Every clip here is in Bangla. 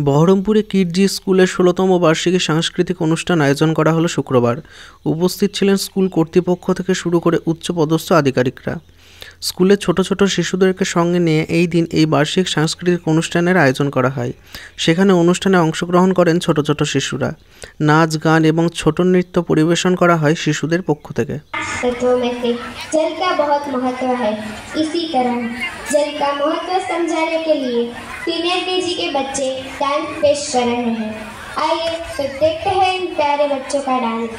বহরমপুরে কিডজি স্কুলের ১৬তম বার্ষিকী সাংস্কৃতিক অনুষ্ঠান আয়োজন করা হলো শুক্রবার। উপস্থিত ছিলেন স্কুল কর্তৃপক্ষ থেকে শুরু করে উচ্চপদস্থ আধিকারিকরা। স্কুলের ছোট ছোট শিশুদেরকে সঙ্গে নিয়ে এই দিন এই বার্ষিক সাংস্কৃতিক অনুষ্ঠানের আয়োজন করা হয়। সেখানে অনুষ্ঠানে অংশগ্রহণ করেন ছোট ছোট শিশুরা। নাচ, গান এবং ছোট নৃত্য পরিবেশন করা হয় শিশুদের পক্ষ থেকে। तत्वों में से जल का बहुत महत्व है। इसी तरह जल का महत्व समझाने के लिए सीनियर केजी के बच्चे डांस पेश कर रहे हैं। आइए तो देखते हैं इन प्यारे बच्चों का डांस।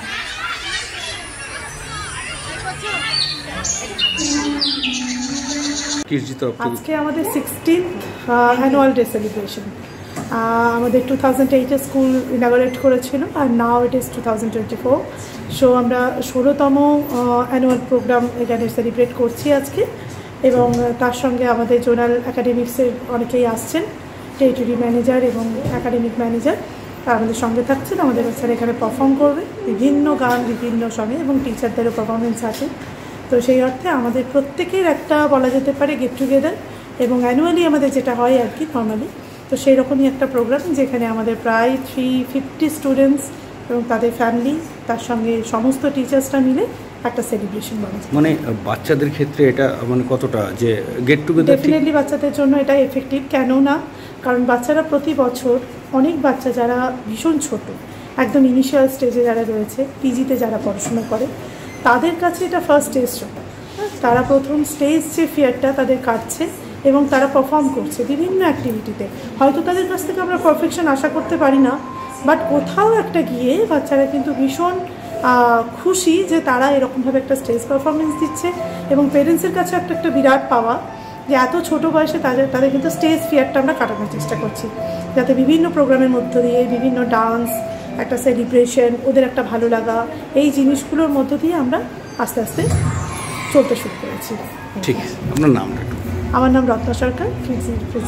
আজকে আমাদের 16th অ্যানুয়াল ডে সেলিব্রেশন। আমাদের 2008 স্কুল ইনাগরেট করেছিল আর নাও ইট ইজ 2024। সো আমরা 16তম অ্যানুয়াল প্রোগ্রাম এখানে সেলিব্রেট করছি আজকে, এবং তার সঙ্গে আমাদের জোনাল একাডেমিক্সের অনেকেই আসছেন, টেরিটরি ম্যানেজার এবং একাডেমিক ম্যানেজার তারা আমাদের সঙ্গে থাকছেন। আমাদের বাচ্চারা এখানে পারফর্ম করবে বিভিন্ন গান বিভিন্ন সঙ্গে, এবং টিচারদেরও পারফরমেন্স আছে। তো সেই অর্থে আমাদের প্রত্যেকের একটা বলা যেতে পারে গেট টুগেদার, এবং অ্যানুয়ালি আমাদের যেটা হয় আর কি নর্মালি, তো সেই রকমই একটা প্রোগ্রাম যেখানে আমাদের প্রায় 350 স্টুডেন্টস এবং তাদের ফ্যামিলি, তার সঙ্গে সমস্ত টিচার্সরা মিলে একটা সেলিব্রেশন বলা যায়। মানে বাচ্চাদের ক্ষেত্রে এটা মানে কতটা যে গেট টুগেদার? ডেফিনেটলি বাচ্চাদের জন্য এটা এফেক্টিভ। কেন না, কারণ বাচ্চারা প্রতি বছর অনেক বাচ্চা যারা ভীষণ ছোট, একদম ইনিশিয়াল স্টেজে যারা রয়েছে, পিজিতে যারা পড়াশোনা করে, তাদের কাছে এটা ফার্স্ট স্টেজ শো। তারা প্রথম স্টেজ যে ফিয়ারটা তাদের কাটছে এবং তারা পারফর্ম করছে বিভিন্ন অ্যাক্টিভিটিতে। হয়তো তাদের কাছ থেকে আমরা পারফেকশন আশা করতে পারি না, বাট কোথাও একটা গিয়ে বাচ্চারা কিন্তু ভীষণ খুশি যে তারা এরকমভাবে একটা স্টেজ পারফরমেন্স দিচ্ছে, এবং পেরেন্টসের কাছে একটা বিরাট পাওয়া যে এত ছোটো বয়সে তাদের কিন্তু স্টেজ ফিয়ারটা আমরা কাটানোর চেষ্টা করছি, যাতে বিভিন্ন প্রোগ্রামের মধ্য দিয়ে বিভিন্ন ডান্স, একটা সেলিব্রেশন, ওদের একটা ভালো লাগা, এই জিনিসগুলোর মধ্য দিয়ে আমরা আস্তে আস্তে চলতে শুরু করেছি। ঠিক, আপনার নামটা? আমার নাম রত্না সরকার, প্রিন্সিপাল।